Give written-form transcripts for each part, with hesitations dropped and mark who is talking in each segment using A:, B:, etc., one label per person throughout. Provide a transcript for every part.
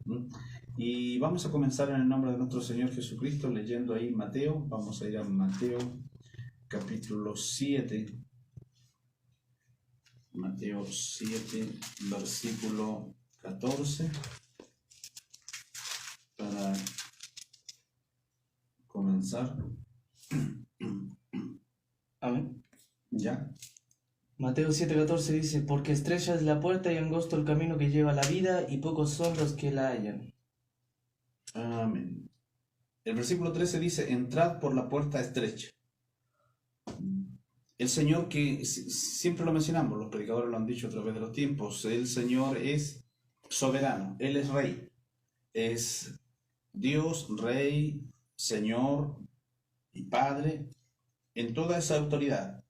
A: ¿Mm? Y vamos a comenzar en el nombre de nuestro Señor Jesucristo leyendo ahí Mateo. Vamos a ir a Mateo capítulo 7. Mateo 7, versículo 14. Para comenzar.
B: Amén.
A: ¿Ya?
B: Mateo 7:14 dice, porque estrecha es la puerta y angosto el camino que lleva a la vida, y pocos son los que la hallan.
A: Amén. El versículo 13 dice, entrad por la puerta estrecha. El Señor, que siempre lo mencionamos, los predicadores lo han dicho a través de los tiempos, el Señor es soberano, Él es rey, es Dios, rey, Señor y Padre, en toda esa autoridad.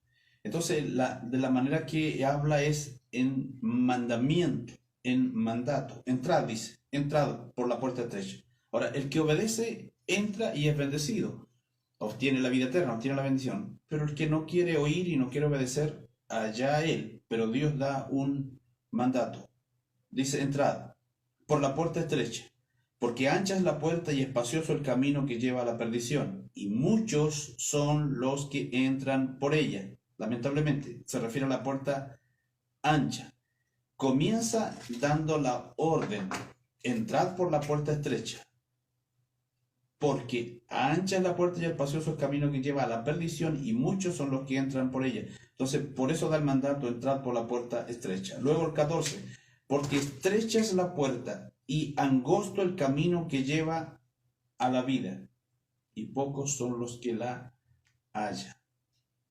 A: Entonces, de la manera que habla es en mandamiento, en mandato. Entrad, dice, entrad por la puerta estrecha. Ahora, el que obedece entra y es bendecido. Obtiene la vida eterna, obtiene la bendición. Pero el que no quiere oír y no quiere obedecer, allá él. Pero Dios da un mandato. Dice, entrad por la puerta estrecha, porque ancha es la puerta y espacioso el camino que lleva a la perdición, y muchos son los que entran por ella. Lamentablemente, se refiere a la puerta ancha. Comienza dando la orden, entrad por la puerta estrecha, porque ancha es la puerta y espacioso el camino que lleva a la perdición, y muchos son los que entran por ella. Entonces, por eso da el mandato, entrad por la puerta estrecha. Luego el 14, porque estrecha es la puerta y angosto el camino que lleva a la vida, y pocos son los que la hallan.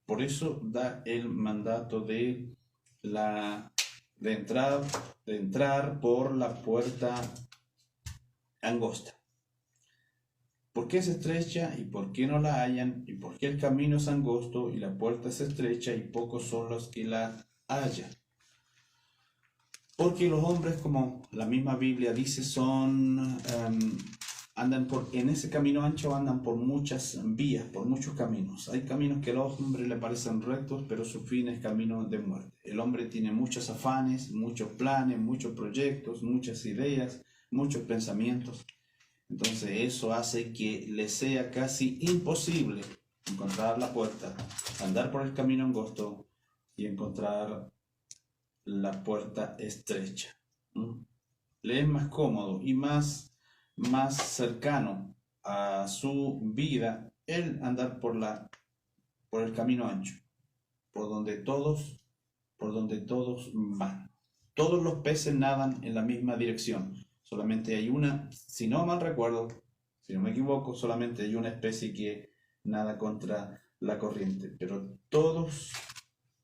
A: Por eso da el mandato de entrar por la puerta angosta. ¿Por qué es estrecha y por qué no la hallan? ¿Y por qué el camino es angosto y la puerta es estrecha y pocos son los que la hallan? Porque los hombres, como la misma Biblia dice, andan en ese camino ancho andan por muchas vías, por muchos caminos. Hay caminos que a los hombres le parecen rectos, pero su fin es camino de muerte. El hombre tiene muchos afanes, muchos planes, muchos proyectos, muchas ideas, muchos pensamientos. Entonces eso hace que le sea casi imposible encontrar la puerta, andar por el camino angosto y encontrar la puerta estrecha. Le es más cómodo y más cercano a su vida el andar por el camino ancho, por donde todos van. Todos los peces nadan en la misma dirección. Solamente hay una, si no mal recuerdo, si no me equivoco, solamente hay una especie que nada contra la corriente, pero todos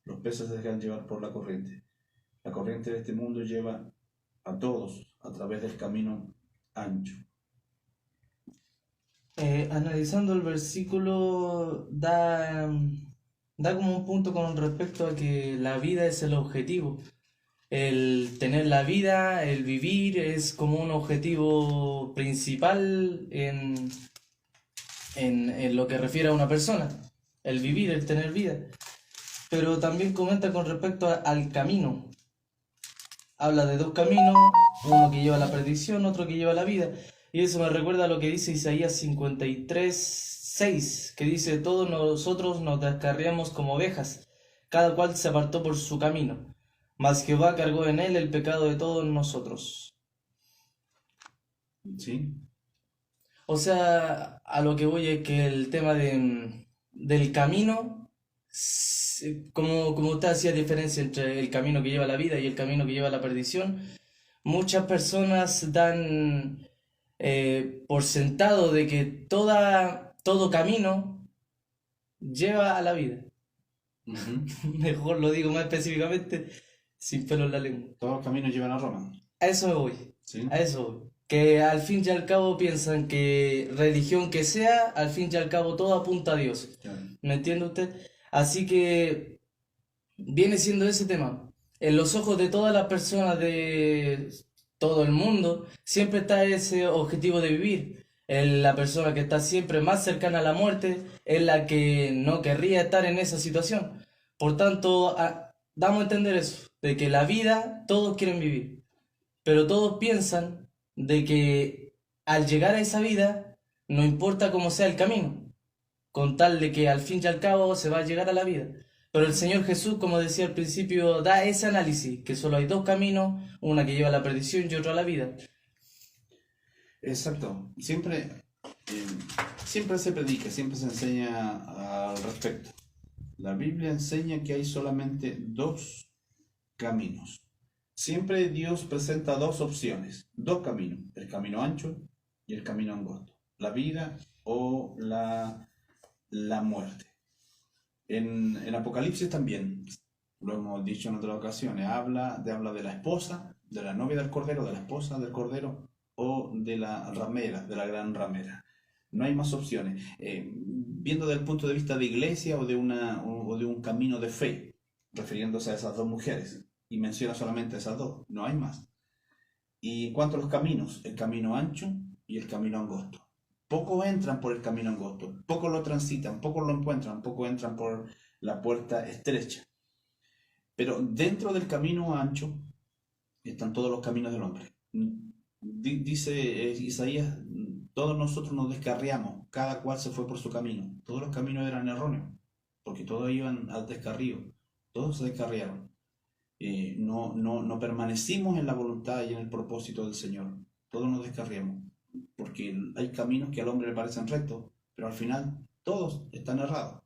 A: los peces se dejan llevar por la corriente. La corriente de este mundo lleva a todos a través del camino ancho.
B: Analizando el versículo, da como un punto con respecto a que la vida es el objetivo. El tener la vida, el vivir, es como un objetivo principal en lo que refiere a una persona. El vivir, el tener vida. Pero también comenta con respecto al camino. Habla de dos caminos, uno que lleva a la perdición, otro que lleva a la vida. Y eso me recuerda a lo que dice Isaías 53:6, que dice, todos nosotros nos descarriamos como ovejas, cada cual se apartó por su camino, mas Jehová cargó en él el pecado de todos nosotros.
A: ¿Sí?
B: O sea, a lo que voy es que el tema del camino, como usted hacía diferencia entre el camino que lleva a la vida y el camino que lleva a la perdición, muchas personas dan por sentado de que todo camino lleva a la vida. Mejor lo digo más específicamente, sin pelo en la lengua.
A: Todos los caminos llevan a Roma.
B: A eso me voy.
A: ¿Sí?
B: A eso voy. Que al fin y al cabo piensan que religión que sea, al fin y al cabo todo apunta a Dios.
A: Claro.
B: ¿Me entiende usted? Así que viene siendo ese tema. En los ojos de todas las personas de todo el mundo, siempre está ese objetivo de vivir. La persona que está siempre más cercana a la muerte es la que no querría estar en esa situación. Por tanto, damos a entender eso, de que la vida todos quieren vivir, pero todos piensan de que al llegar a esa vida, no importa cómo sea el camino, con tal de que al fin y al cabo se va a llegar a la vida. Pero el Señor Jesús, como decía al principio, da ese análisis, que solo hay dos caminos, una que lleva a la perdición y otra a la vida.
A: Exacto. Siempre se predica, siempre se enseña al respecto. La Biblia enseña que hay solamente dos caminos. Siempre Dios presenta dos opciones, dos caminos, el camino ancho y el camino angosto, la vida o la muerte. En Apocalipsis también, lo hemos dicho en otras ocasiones, habla de la esposa, de la novia del Cordero, de la esposa del Cordero o de la ramera, de la gran ramera. No hay más opciones. Viendo desde el punto de vista de iglesia o de un camino de fe, refiriéndose a esas dos mujeres, y menciona solamente esas dos, no hay más. Y en cuanto a los caminos, el camino ancho y el camino angosto. Pocos entran por el camino angosto, pocos lo transitan, pocos lo encuentran, pocos entran por la puerta estrecha. Pero dentro del camino ancho están todos los caminos del hombre. Dice Isaías, todos nosotros nos descarriamos, cada cual se fue por su camino. Todos los caminos eran erróneos, porque todos iban al descarrío, todos se descarriaron. No permanecimos en la voluntad y en el propósito del Señor. Todos nos descarriamos, porque hay caminos que al hombre le parecen rectos, pero al final todos están errados.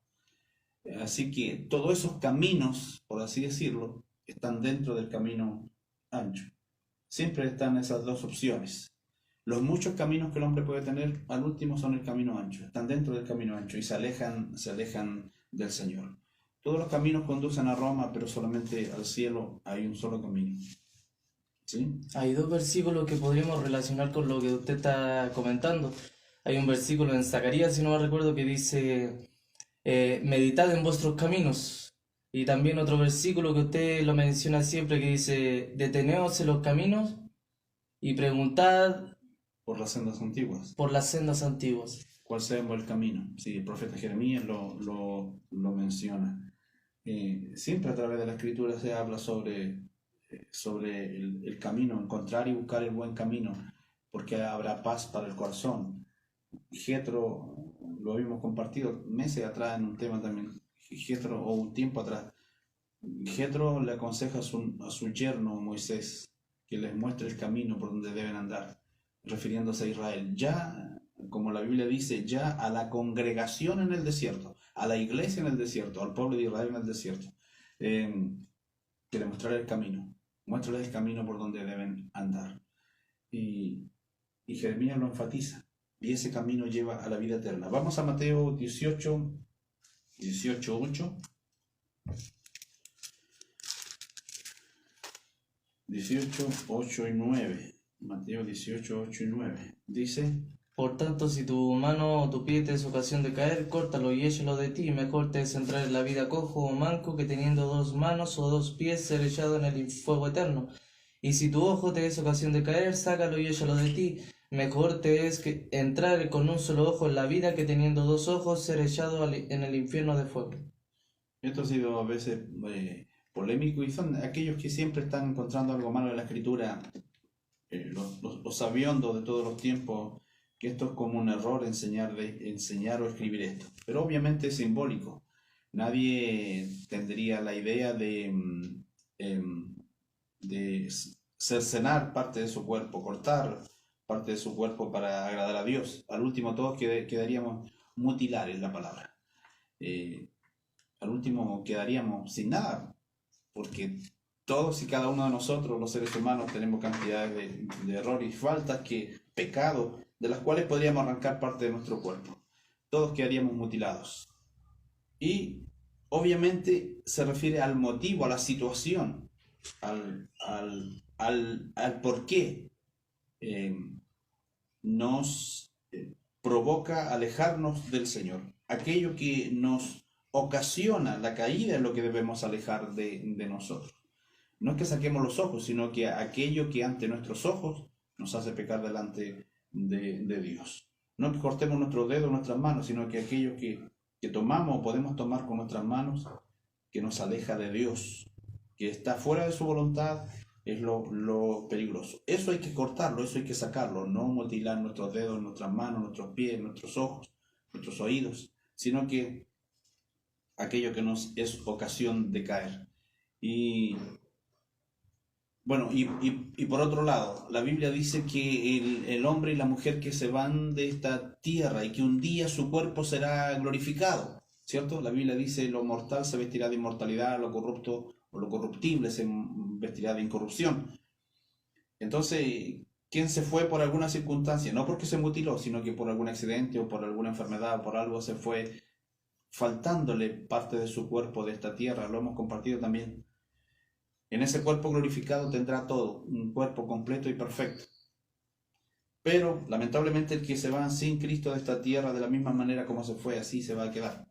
A: Así que todos esos caminos, por así decirlo, están dentro del camino ancho. Siempre están esas dos opciones. Los muchos caminos que el hombre puede tener, al último son el camino ancho, están dentro del camino ancho y se alejan del Señor. Todos los caminos conducen a Roma, pero solamente al cielo hay un solo camino. ¿Sí?
B: Hay dos versículos que podríamos relacionar con lo que usted está comentando. Hay un versículo en Zacarías, si no me recuerdo, que dice, meditad en vuestros caminos. Y también otro versículo que usted lo menciona siempre que dice, deteneos en los caminos y preguntad
A: por las sendas antiguas.
B: Por las sendas antiguas.
A: ¿Cuál sea el buen camino? Sí, el profeta Jeremías lo menciona. Siempre a través de la escritura se habla sobre el camino, encontrar y buscar el buen camino, porque habrá paz para el corazón. Jetro, lo habíamos compartido meses atrás en un tema también, Jetro, o un tiempo atrás. Jetro le aconseja a su yerno Moisés que les muestre el camino por donde deben andar, refiriéndose a Israel. Ya, como la Biblia dice, ya a la congregación en el desierto, a la iglesia en el desierto, al pueblo de Israel en el desierto, que le mostrará el camino. Muéstrales el camino por donde deben andar. Y Jeremías lo enfatiza. Y ese camino lleva a la vida eterna. Vamos a Mateo 18, 8. 18, 8 y 9. Mateo 18, 8 y 9. Dice:
B: por tanto, si tu mano o tu pie te es ocasión de caer, córtalo y échalo de ti. Mejor te es entrar en la vida cojo o manco que teniendo dos manos o dos pies ser echado en el fuego eterno. Y si tu ojo te es ocasión de caer, sácalo y échalo de ti. Mejor te es que entrar con un solo ojo en la vida que teniendo dos ojos ser echado en el infierno de fuego.
A: Esto ha sido a veces polémico y son aquellos que siempre están encontrando algo malo en la escritura, los sabiondos de todos los tiempos, que esto es como un error enseñar o escribir esto, pero obviamente es simbólico. Nadie tendría la idea de cercenar parte de su cuerpo, cortar parte de su cuerpo para agradar a Dios. Al último todos quedaríamos, mutilar es la palabra, al último quedaríamos sin nada, porque todos y cada uno de nosotros, los seres humanos, tenemos cantidades de errores y faltas, pecados, de las cuales podríamos arrancar parte de nuestro cuerpo. Todos quedaríamos mutilados. Y obviamente se refiere al motivo, a la situación, al por qué nos provoca alejarnos del Señor. Aquello que nos ocasiona la caída es lo que debemos alejar de nosotros. No es que saquemos los ojos, sino que aquello que ante nuestros ojos nos hace pecar delante de Dios. No que cortemos nuestros dedos, nuestras manos, sino que aquello que tomamos o podemos tomar con nuestras manos, que nos aleja de Dios, que está fuera de su voluntad Es lo peligroso. Eso hay que cortarlo, eso hay que sacarlo, no mutilar nuestros dedos, nuestras manos, nuestros pies, nuestros ojos, nuestros oídos, sino que aquello que nos es ocasión de caer. Y bueno, y por otro lado, la Biblia dice que el hombre y la mujer que se van de esta tierra y que un día su cuerpo será glorificado, ¿cierto? La Biblia dice lo mortal se vestirá de inmortalidad, lo corrupto o lo corruptible se vestirá de incorrupción. Entonces, ¿quién se fue por alguna circunstancia? No porque se mutiló, sino que por algún accidente o por alguna enfermedad o por algo se fue faltándole parte de su cuerpo de esta tierra. Lo hemos compartido también. En ese cuerpo glorificado tendrá todo, un cuerpo completo y perfecto. Pero, lamentablemente, el que se va sin Cristo de esta tierra, de la misma manera como se fue, así se va a quedar.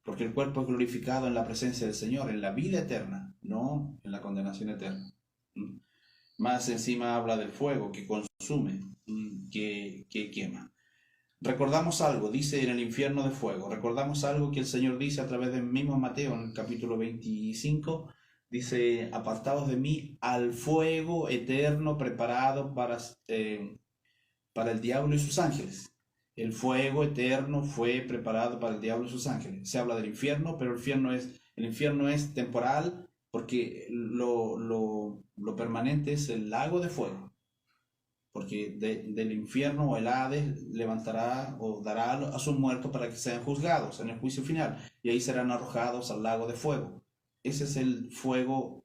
A: Porque el cuerpo es glorificado en la presencia del Señor, en la vida eterna, no en la condenación eterna. Más encima habla del fuego que consume, que quema. Recordamos algo, dice en el infierno de fuego. Recordamos algo que el Señor dice a través del mismo Mateo, en el capítulo 25. Dice, apartados de mí al fuego eterno preparado para el diablo y sus ángeles. El fuego eterno fue preparado para el diablo y sus ángeles. Se habla del infierno, pero el infierno es temporal porque lo permanente es el lago de fuego. Porque del infierno o el Hades levantará o dará a sus muertos para que sean juzgados en el juicio final. Y ahí serán arrojados al lago de fuego. Ese es el fuego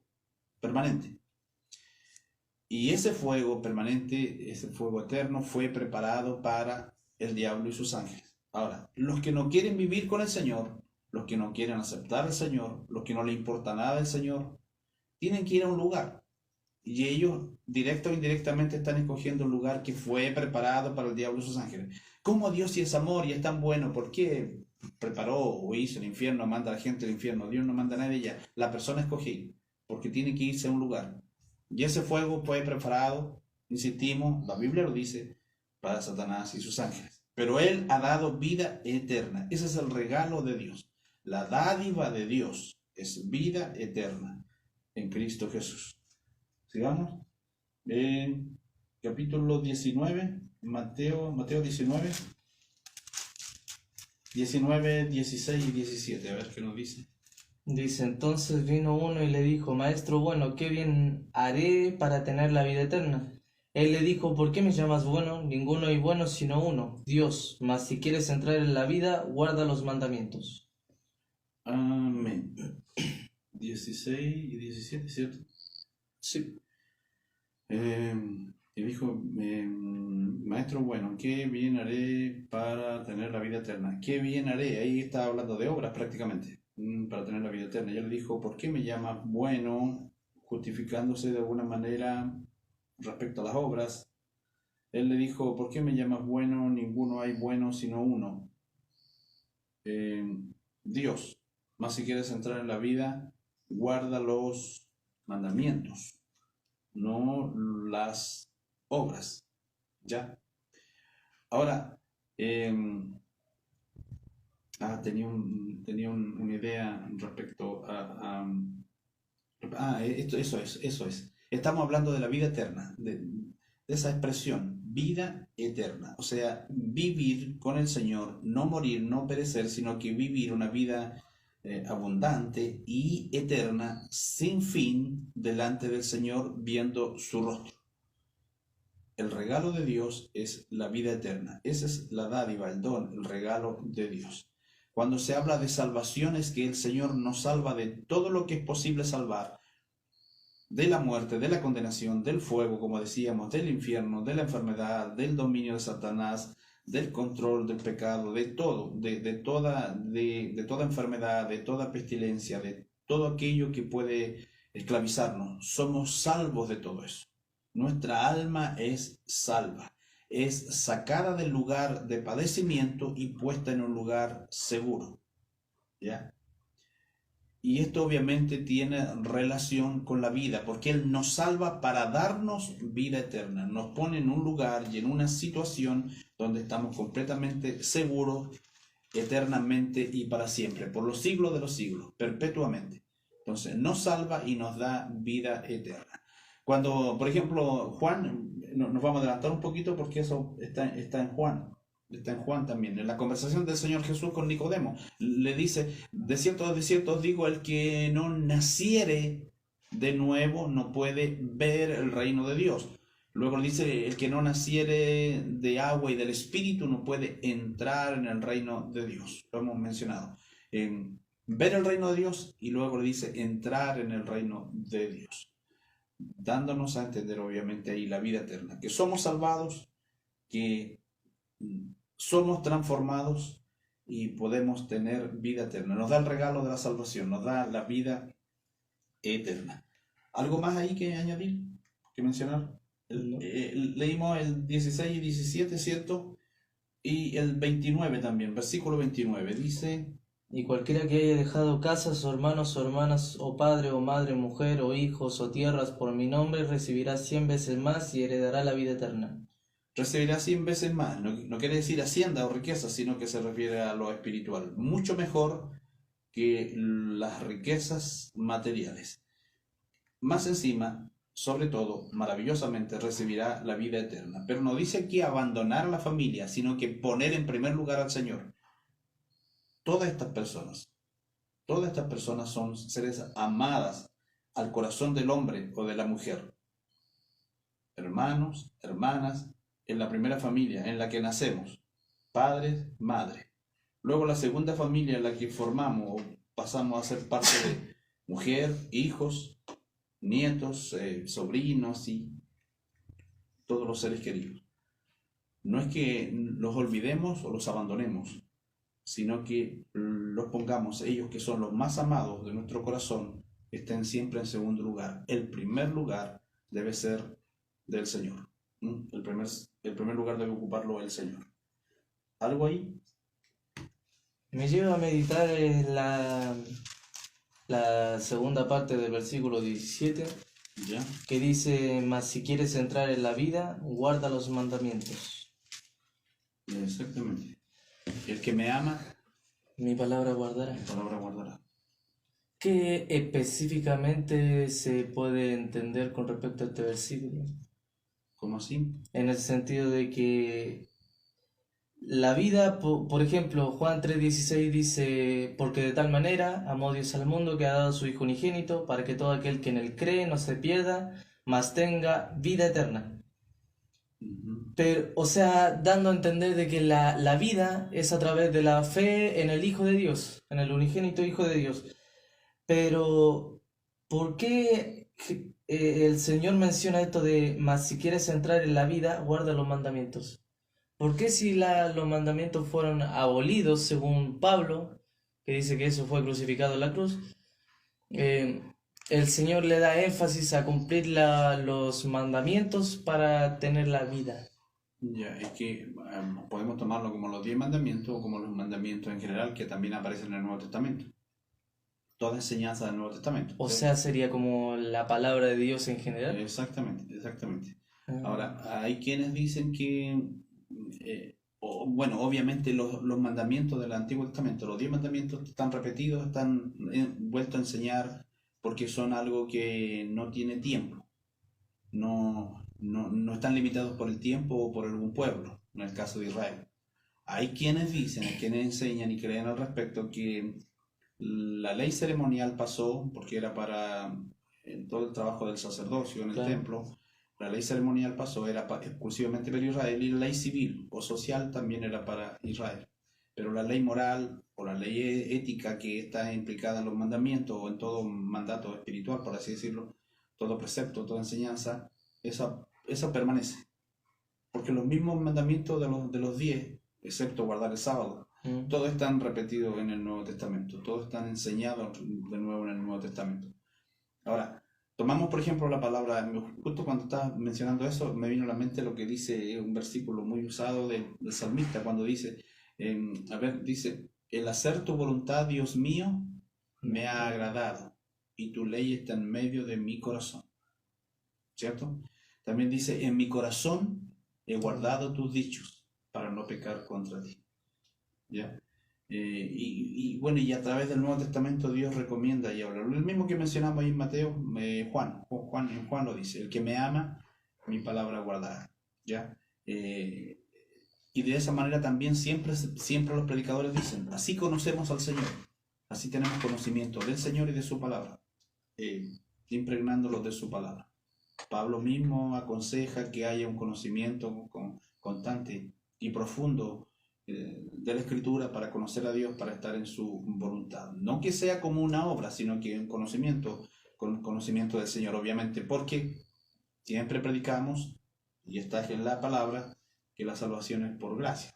A: permanente. Y ese fuego permanente, ese fuego eterno, fue preparado para el diablo y sus ángeles. Ahora, los que no quieren vivir con el Señor, los que no quieren aceptar al Señor, los que no les importa nada del Señor, tienen que ir a un lugar. Y ellos, directa o indirectamente, están escogiendo un lugar que fue preparado para el diablo y sus ángeles. ¿Cómo Dios, si es amor y es tan bueno, por qué preparó o hizo el infierno, manda a la gente al infierno? Dios no manda a nadie allá. La persona escoge ir, porque tiene que irse a un lugar. Y ese fuego fue preparado, insistimos, la Biblia lo dice, para Satanás y sus ángeles. Pero Él ha dado vida eterna. Ese es el regalo de Dios. La dádiva de Dios es vida eterna en Cristo Jesús. Sigamos. Capítulo 19, Mateo 19, 19, 16 y 17. A ver qué nos dice.
B: Dice, entonces vino uno y le dijo, Maestro bueno, ¿qué bien haré para tener la vida eterna? Él le dijo, ¿por qué me llamas bueno? Ninguno hay bueno sino uno, Dios. Mas si quieres entrar en la vida, guarda los mandamientos.
A: Amén. 16 y 17, ¿cierto?
B: Sí.
A: Y dijo, Maestro bueno, ¿qué bien haré para tener la vida eterna? ¿Qué bien haré? Ahí está hablando de obras prácticamente, para tener la vida eterna. Y él dijo, ¿por qué me llamas bueno? Justificándose de alguna manera respecto a las obras. Él le dijo, ¿por qué me llamas bueno? Ninguno hay bueno sino uno, Dios. Mas si quieres entrar en la vida, guarda los mandamientos, no las obras. ¿Ya? Ahora, tenía una idea respecto eso es. Estamos hablando de la vida eterna, de esa expresión, vida eterna. O sea, vivir con el Señor, no morir, no perecer, sino que vivir una vida abundante y eterna, sin fin, delante del Señor, viendo su rostro. El regalo de Dios es la vida eterna. Esa es la dádiva, el don, el regalo de Dios. Cuando se habla de salvación es que el Señor nos salva de todo lo que es posible salvar, de la muerte, de la condenación, del fuego, como decíamos, del infierno, de la enfermedad, del dominio de Satanás, del control del pecado, de todo, de toda enfermedad, de toda pestilencia, de todo aquello que puede esclavizarnos. Somos salvos de todo eso. Nuestra alma es salva, es sacada del lugar de padecimiento y puesta en un lugar seguro. ¿Ya? Y esto obviamente tiene relación con la vida, porque Él nos salva para darnos vida eterna. Nos pone en un lugar y en una situación donde estamos completamente seguros, eternamente y para siempre, por los siglos de los siglos, perpetuamente. Entonces nos salva y nos da vida eterna. Cuando, por ejemplo, Juan, nos vamos a adelantar un poquito porque eso está en Juan. Está en Juan también. En la conversación del Señor Jesús con Nicodemo, le dice, de cierto os digo, el que no naciere de nuevo no puede ver el reino de Dios. Luego le dice, el que no naciere de agua y del Espíritu no puede entrar en el reino de Dios. Lo hemos mencionado. Ver el reino de Dios y luego le dice entrar en el reino de Dios, dándonos a entender obviamente ahí la vida eterna, que somos salvados, que somos transformados y podemos tener vida eterna. Nos da el regalo de la salvación, nos da la vida eterna. ¿Algo más ahí que añadir, que mencionar? Leímos el 16 y 17, ¿cierto? Y el 29 también, versículo 29, dice...
B: Y cualquiera que haya dejado casas, o hermanos, o hermanas, o padre, o madre, mujer, o hijos, o tierras por mi nombre, recibirá 100 veces más y heredará la vida eterna.
A: Recibirá 100 veces más. No quiere decir hacienda o riqueza, sino que se refiere a lo espiritual. Mucho mejor que las riquezas materiales. Más encima, sobre todo, maravillosamente, recibirá la vida eterna. Pero no dice aquí abandonar a la familia, sino que poner en primer lugar al Señor. Todas estas personas son seres amadas al corazón del hombre o de la mujer. Hermanos, hermanas, en la primera familia en la que nacemos, padres, madres. Luego la segunda familia en la que formamos o pasamos a ser parte de mujer, hijos, nietos, sobrinos y todos los seres queridos. No es que los olvidemos o los abandonemos, sino que los pongamos, ellos que son los más amados de nuestro corazón, estén siempre en segundo lugar. El primer lugar debe ser del Señor. El primer lugar debe ocuparlo el Señor. ¿Algo ahí?
B: Me lleva a meditar en la segunda parte del versículo 17,
A: ¿Ya?
B: que dice, mas si quieres entrar en la vida, guarda los mandamientos.
A: Exactamente. El que me ama,
B: Mi palabra guardará.
A: mi palabra guardará.
B: ¿Qué específicamente se puede entender con respecto a este versículo?
A: ¿Cómo así?
B: En el sentido de que la vida, por ejemplo, Juan 3:16 dice, porque de tal manera amó Dios al mundo que ha dado a su Hijo unigénito, para que todo aquel que en él cree no se pierda, mas tenga vida eterna. Pero, o sea, dando a entender de que la vida es a través de la fe en el Hijo de Dios, en el unigénito Hijo de Dios. Pero, ¿por qué el Señor menciona esto de, mas si quieres entrar en la vida, guarda los mandamientos? ¿Por qué si los mandamientos fueron abolidos, según Pablo, que dice que eso fue crucificado en la cruz, el Señor le da énfasis a cumplir los mandamientos para tener la vida?
A: Ya, es que podemos tomarlo como los 10 mandamientos o como los mandamientos en general que también aparecen en el Nuevo Testamento. Toda enseñanza del Nuevo Testamento.
B: O sea, sería como la palabra de Dios en general.
A: Exactamente, exactamente.
B: Ah.
A: Ahora, hay quienes dicen que, bueno, obviamente los mandamientos del Antiguo Testamento, los 10 mandamientos están repetidos, están vueltos a enseñar porque son algo que no tiene tiempo. No están limitados por el tiempo o por algún pueblo, en el caso de Israel. Hay quienes dicen, hay quienes enseñan y creen al respecto que la ley ceremonial pasó porque era para todo el trabajo del sacerdocio en el
B: Claro.
A: templo. La ley ceremonial pasó, era exclusivamente para Israel, y la ley civil o social también era para Israel. Pero la ley moral o la ley ética que está implicada en los mandamientos o en todo mandato espiritual, por así decirlo, todo precepto, toda enseñanza, esa permanece. Porque los mismos mandamientos de los 10, excepto guardar el sábado, todos están repetidos en el Nuevo Testamento, todos están enseñados de nuevo en el Nuevo Testamento. Ahora, tomamos por ejemplo la palabra, justo cuando estás mencionando eso, me vino a la mente lo que dice un versículo muy usado del salmista, cuando dice, dice, el hacer tu voluntad, Dios mío, me ha agradado, y tu ley está en medio de mi corazón. ¿Cierto? También dice, en mi corazón he guardado tus dichos para no pecar contra ti. ¿Ya? Bueno, y a través del Nuevo Testamento Dios recomienda y habla. El mismo que mencionamos ahí en Mateo, Juan lo dice, el que me ama, mi palabra guardará. ¿Ya? Y de esa manera también siempre los predicadores dicen, así conocemos al Señor, así tenemos conocimiento del Señor y de su palabra, impregnándolos de su palabra. Pablo mismo aconseja que haya un conocimiento constante y profundo de la Escritura para conocer a Dios, para estar en su voluntad. No que sea como una obra, sino que un conocimiento del Señor, obviamente, porque siempre predicamos, y está en la palabra, que la salvación es por gracia.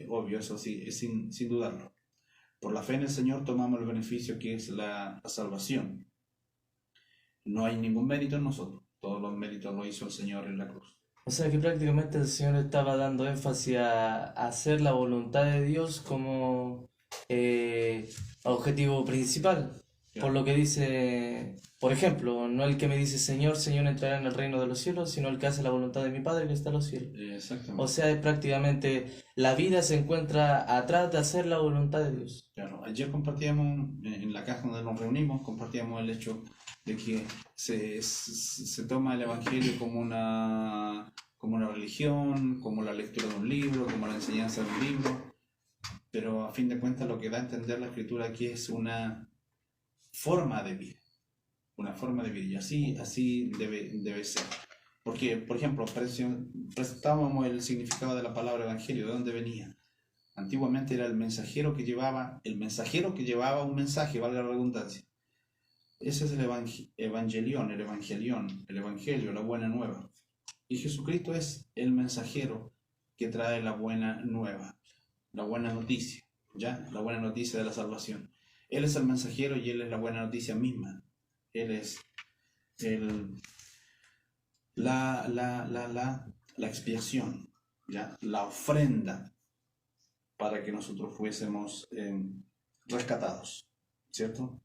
A: Obvio, eso sí, es sin dudarlo. Por la fe en el Señor tomamos el beneficio que es la salvación. No hay ningún mérito en nosotros. Todos los méritos lo hizo el Señor en la cruz.
B: O sea que prácticamente el Señor estaba dando énfasis a hacer la voluntad de Dios como objetivo principal.
A: Claro.
B: Por lo que dice, por ejemplo, no el que me dice Señor, Señor entrará en el reino de los cielos, sino el que hace la voluntad de mi Padre que está en los cielos.
A: Exactamente.
B: O sea, es prácticamente la vida se encuentra atrás de hacer la voluntad de Dios.
A: Claro, ayer compartíamos en la casa donde nos reunimos, compartíamos el hecho de que se toma el Evangelio como una religión, como la lectura de un libro, como la enseñanza de un libro, pero a fin de cuentas lo que da a entender la Escritura aquí es una forma de vida, y así debe ser. Porque, por ejemplo, presentábamos el significado de la palabra evangelio, ¿de dónde venía? Antiguamente era el mensajero que llevaba un mensaje, valga la redundancia. Ese es el evangelión, el evangelio, la buena nueva. Y Jesucristo es el mensajero que trae la buena nueva, la buena noticia, ¿ya? La buena noticia de la salvación. Él es el mensajero y Él es la buena noticia misma. Él es la expiación, ¿ya? La ofrenda para que nosotros fuésemos rescatados, ¿cierto?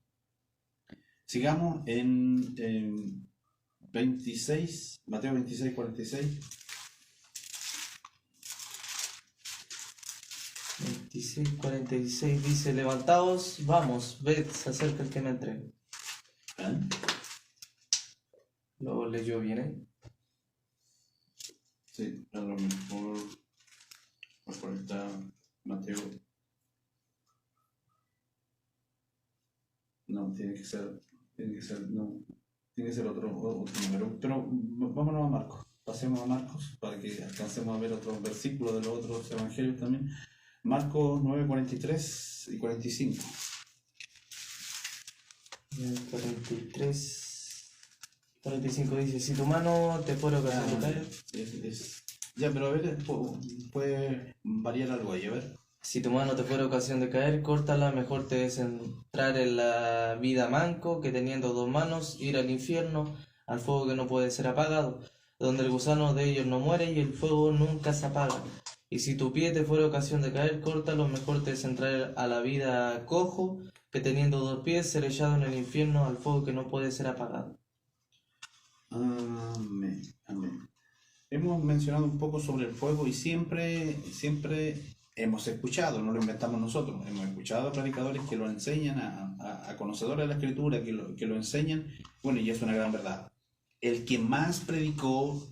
A: Sigamos en 26, Mateo 26, 46.
B: 26:46 dice, levantaos, vamos, ved, se acerca el que me entregue.
A: ¿Eh?
B: Lo leyó bien, ¿eh?
A: Sí, a lo mejor está Mateo. No, tiene que ser otro número. Pero vámonos a Marcos. Pasemos a Marcos para que alcancemos a ver otros versículos de los otros evangelios también. Marcos 9, 43 y 45.
B: 45 dice, si tu mano te fuera ocasión de caer.
A: Ya, pero a ver, puede variar algo ahí, a ver.
B: Si tu mano te fuera ocasión de caer, córtala, mejor te es entrar en la vida manco que teniendo dos manos ir al infierno, al fuego que no puede ser apagado, donde el gusano de ellos no muere y el fuego nunca se apaga. Y si tu pie te fuera ocasión de caer, córtalo, mejor te es entrar a la vida cojo que teniendo dos pies ser echado en el infierno, al fuego que no puede ser apagado.
A: Amén, amén. Hemos mencionado un poco sobre el fuego y siempre hemos escuchado, no lo inventamos nosotros, hemos escuchado a predicadores que lo enseñan, a conocedores de la Escritura que lo enseñan, bueno, y es una gran verdad. El que más predicó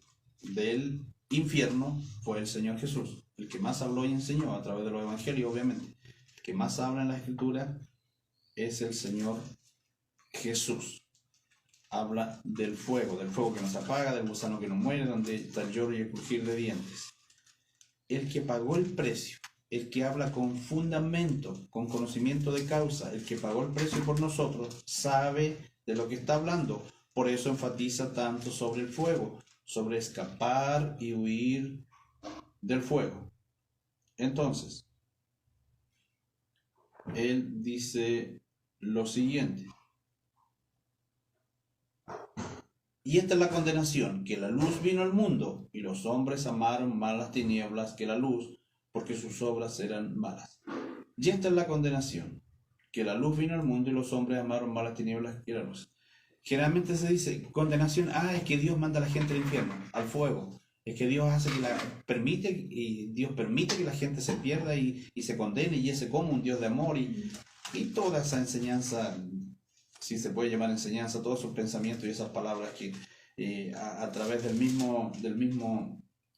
A: del infierno fue el Señor Jesús, el que más habló y enseñó a través de los evangelios, obviamente. El que más habla en la Escritura es el Señor Jesús. Habla del fuego que nos apaga, del gusano que nos muere, donde está el lloro y el crujir de dientes. El que pagó el precio, el que habla con fundamento, con conocimiento de causa, el que pagó el precio por nosotros, sabe de lo que está hablando. Por eso enfatiza tanto sobre el fuego, sobre escapar y huir del fuego. Entonces, él dice lo siguiente. Y esta es la condenación, que la luz vino al mundo, y los hombres amaron más las tinieblas que la luz, porque sus obras eran malas. Y esta es la condenación, que la luz vino al mundo, y los hombres amaron más las tinieblas que la luz. Generalmente se dice, condenación, es que Dios manda a la gente al infierno, al fuego. Es que Dios hace que Dios permite que la gente se pierda y se condene, y ese como un Dios de amor, y toda esa enseñanza, si se puede llamar enseñanza, todos esos pensamientos y esas palabras que a través de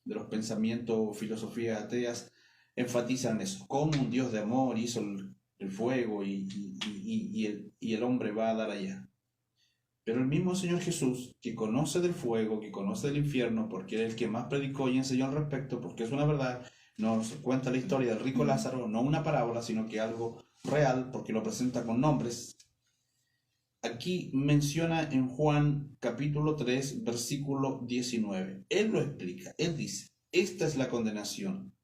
A: los pensamientos o filosofías ateas enfatizan eso, como un Dios de amor hizo el fuego y el hombre va a dar allá. Pero el mismo Señor Jesús, que conoce del fuego, que conoce del infierno, porque es el que más predicó y enseñó al respecto, porque es una verdad, nos cuenta la historia del rico Lázaro, no una parábola, sino que algo real, porque lo presenta con nombres. Aquí menciona en Juan capítulo 3, versículo 19. Él lo explica, él dice, esta es la condenación,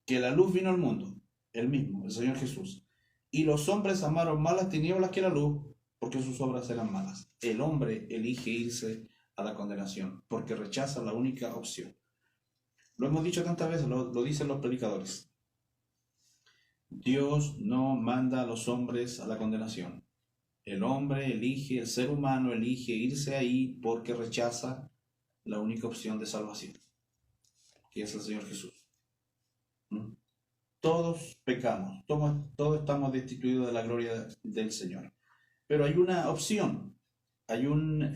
A: que la luz vino al mundo, él mismo, el Señor Jesús, y los hombres amaron más las tinieblas que la luz, porque sus obras eran malas. El hombre elige irse a la condenación, porque rechaza la única opción. Lo hemos dicho tantas veces, lo dicen los predicadores. Dios no manda a los hombres a la condenación. El hombre elige, el ser humano elige irse ahí porque rechaza la única opción de salvación, que es el Señor Jesús. Todos pecamos, todos estamos destituidos de la gloria del Señor. Pero hay una opción, hay un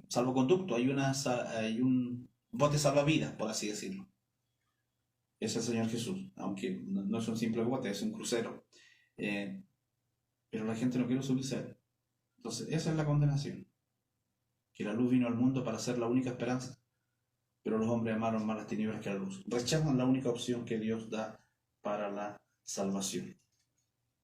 A: salvoconducto, hay un bote salvavidas, por así decirlo. Es el Señor Jesús, aunque no es un simple bote, es un crucero. Pero la gente no quiere subirse a él. Entonces, esa es la condenación. Que la luz vino al mundo para ser la única esperanza, pero los hombres amaron más las tinieblas que la luz. Rechazan la única opción que Dios da para la salvación.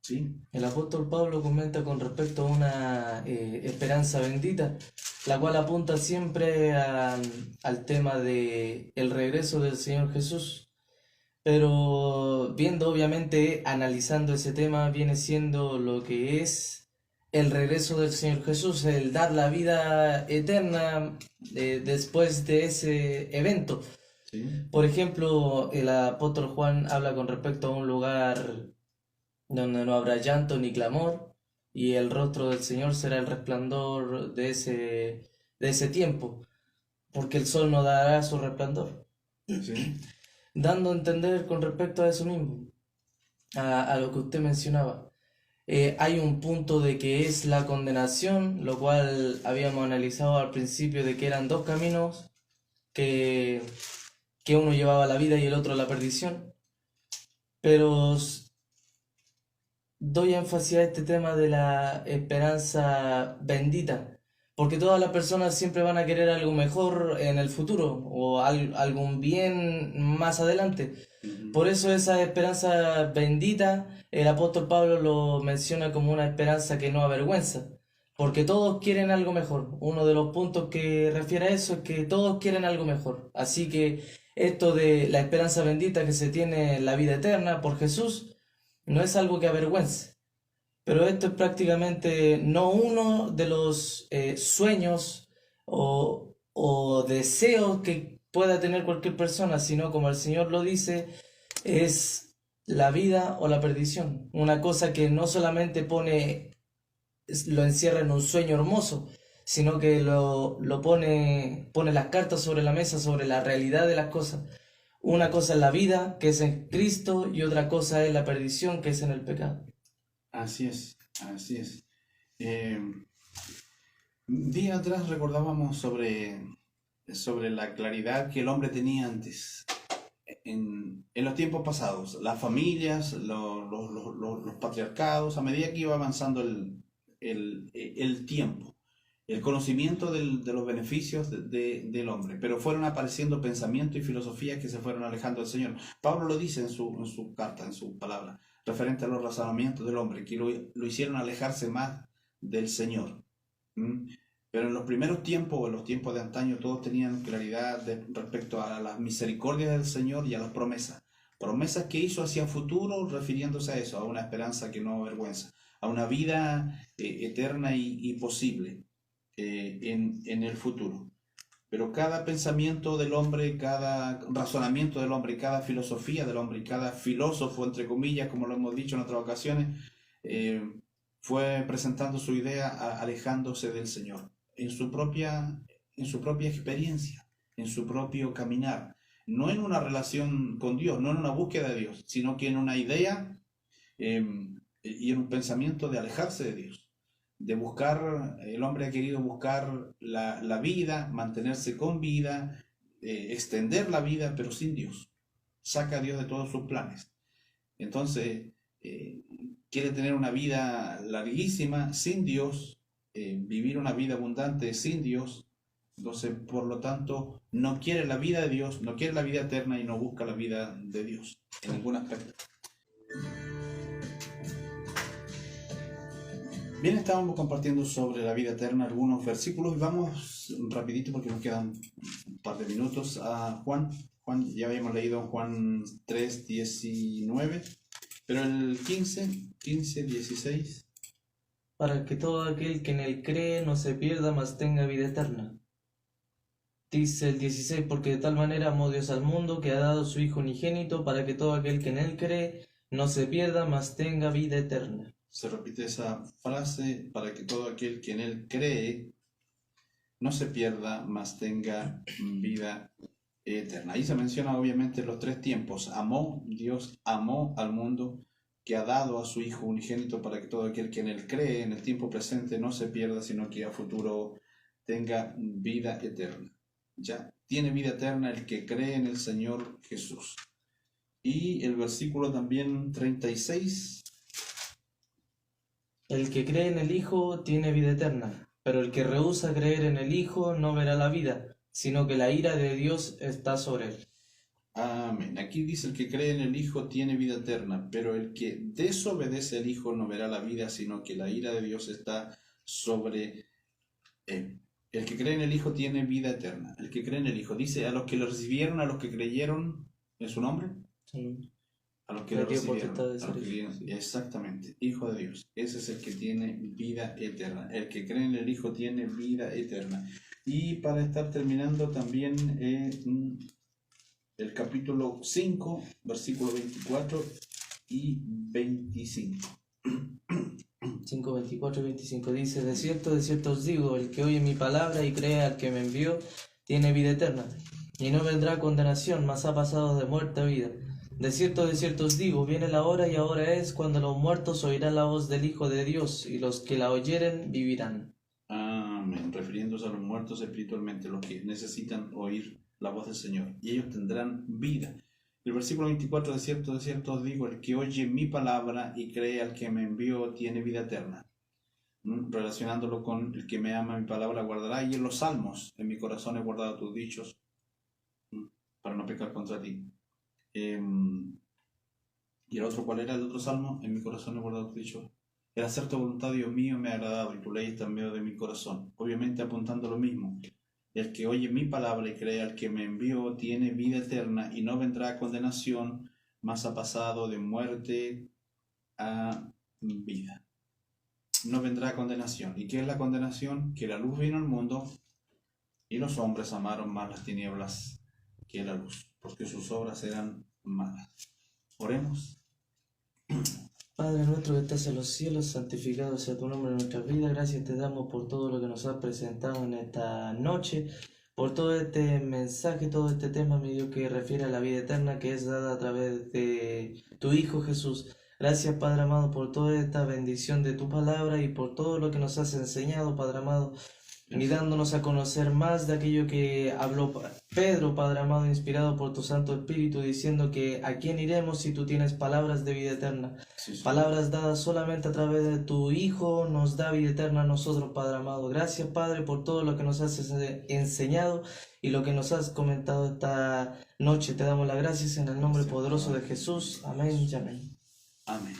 A: ¿Sí?
B: El apóstol Pablo comenta con respecto a una esperanza bendita, la cual apunta siempre al tema de el regreso del Señor Jesús. Pero viendo, obviamente, analizando ese tema, viene siendo lo que es el regreso del Señor Jesús, el dar la vida eterna después de ese evento.
A: ¿Sí?
B: Por ejemplo, el apóstol Juan habla con respecto a un lugar donde no habrá llanto ni clamor, y el rostro del Señor será el resplandor de ese tiempo, porque el sol no dará su resplandor.
A: ¿Sí?
B: Dando a entender con respecto a eso mismo, a lo que usted mencionaba. Hay un punto de que es la condenación, lo cual habíamos analizado al principio, de que eran dos caminos, que uno llevaba a la vida y el otro a la perdición. Pero doy énfasis a este tema de la esperanza bendita, porque todas las personas siempre van a querer algo mejor en el futuro o algún bien más adelante. Por eso esa esperanza bendita, el apóstol Pablo lo menciona como una esperanza que no avergüenza, porque todos quieren algo mejor. Uno de los puntos que refiere a eso es que todos quieren algo mejor. Así que esto de la esperanza bendita que se tiene en la vida eterna por Jesús no es algo que avergüence, pero esto es prácticamente no uno de los sueños o deseos que pueda tener cualquier persona, sino, como el Señor lo dice, es la vida o la perdición. Una cosa que no solamente lo encierra en un sueño hermoso, sino que lo pone las cartas sobre la mesa, sobre la realidad de las cosas. Una cosa es la vida, que es en Cristo, y otra cosa es la perdición, que es en el pecado.
A: Así es, así es. Día atrás recordábamos sobre la claridad que el hombre tenía antes. En los tiempos pasados, las familias, los patriarcados, a medida que iba avanzando el tiempo, el conocimiento de los beneficios del hombre, pero fueron apareciendo pensamientos y filosofías que se fueron alejando del Señor. Pablo lo dice en su carta, en su palabra, referente a los razonamientos del hombre, que lo hicieron alejarse más del Señor. Pero en los primeros tiempos, o en los tiempos de antaño, todos tenían claridad respecto a las misericordias del Señor y a las promesas. Promesas que hizo hacia futuro, refiriéndose a eso, a una esperanza que no avergüenza, a una vida eterna y posible en el futuro. Pero cada pensamiento del hombre, cada razonamiento del hombre, cada filosofía del hombre, cada filósofo, entre comillas, como lo hemos dicho en otras ocasiones, fue presentando su idea alejándose del Señor en su propia experiencia. en su propio caminar, no en una relación con Dios, no en una búsqueda de Dios, sino que en una idea y en un pensamiento de alejarse de Dios, de buscar, el hombre ha querido buscar la vida, mantenerse con vida, extender la vida, pero sin Dios. Saca a Dios de todos sus planes. Entonces, quiere tener una vida larguísima sin Dios, vivir una vida abundante sin Dios. Entonces, por lo tanto, no quiere la vida de Dios, no quiere la vida eterna y no busca la vida de Dios en ningún aspecto. Bien, estábamos compartiendo sobre la vida eterna algunos versículos y vamos rapidito porque nos quedan un par de minutos a Juan. Ya habíamos leído Juan 3:19, pero el 15:16.
B: Para que todo aquel que en él cree no se pierda, mas tenga vida eterna. Dice el 16, porque de tal manera amó Dios al mundo que ha dado su Hijo unigénito para que todo aquel que en él cree no se pierda, mas tenga vida eterna.
A: Se repite esa frase, para que todo aquel que en él cree no se pierda, mas tenga vida eterna. Ahí se menciona obviamente los tres tiempos. Dios amó al mundo, que ha dado a su Hijo unigénito para que todo aquel que en él cree en el tiempo presente no se pierda, sino que a futuro tenga vida eterna. Ya tiene vida eterna el que cree en el Señor Jesús. Y el versículo también 36.
B: El que cree en el Hijo tiene vida eterna, pero el que rehúsa creer en el Hijo no verá la vida, sino que la ira de Dios está sobre él.
A: Amén. Aquí dice: el que cree en el Hijo tiene vida eterna, pero el que desobedece al Hijo no verá la vida, sino que la ira de Dios está sobre él. El que cree en el Hijo tiene vida eterna. El que cree en el Hijo, dice, a los que lo recibieron, a los que creyeron en su nombre,
B: Sí.
A: a los que
B: Le
A: lo
B: dio
A: recibieron,
B: potestad de
A: a los
B: ser
A: que
B: hijo,
A: creyeron,
B: sí.
A: exactamente, Hijo de Dios. Ese es el que tiene vida eterna. El que cree en el Hijo tiene vida eterna. Y para estar terminando también el capítulo 5, versículos 24 y 25.
B: 5, 24 y 25 dice: de cierto os digo, el que oye mi palabra y cree al que me envió, tiene vida eterna, y no vendrá a condenación, mas ha pasado de muerte a vida. De cierto os digo, viene la hora y ahora es cuando los muertos oirán la voz del Hijo de Dios, y los que la oyeren vivirán.
A: Amén. Refiriéndose a los muertos espiritualmente, los que necesitan oír la voz del Señor, y ellos tendrán vida. El versículo 24, de cierto os digo, el que oye mi palabra y cree al que me envió tiene vida eterna. Relacionándolo con el que me ama, mi palabra guardará. Y en los salmos, en mi corazón he guardado tus dichos para no pecar contra ti. ¿Y el otro cuál era? El otro salmo: en mi corazón he guardado tus dichos. El hacer tu voluntad, Dios mío, me ha agradado, y tu ley está en medio de mi corazón. Obviamente apuntando lo mismo. El que oye mi palabra y cree al que me envió tiene vida eterna y no vendrá a condenación, mas ha pasado de muerte a vida. No vendrá a condenación. ¿Y qué es la condenación? Que la luz vino al mundo y los hombres amaron más las tinieblas que la luz, porque sus obras eran malas. Oremos.
B: Padre nuestro que estás en los cielos, santificado sea tu nombre en nuestras vidas. Gracias te damos por todo lo que nos has presentado en esta noche, por todo este mensaje, todo este tema, mi Dios, que refiere a la vida eterna que es dada a través de tu Hijo Jesús. Gracias, Padre amado, por toda esta bendición de tu palabra y por todo lo que nos has enseñado, Padre amado, y dándonos a conocer más de aquello que habló Pedro, Padre amado, inspirado por tu Santo Espíritu, diciendo que a quién iremos si tú tienes palabras de vida eterna.
A: Sí.
B: Palabras dadas solamente a través de tu Hijo nos da vida eterna a nosotros, Padre amado. Gracias, Padre, por todo lo que nos has enseñado y lo que nos has comentado esta noche. Te damos las gracias en el nombre poderoso de Jesús. Amén y amén.
A: Amén.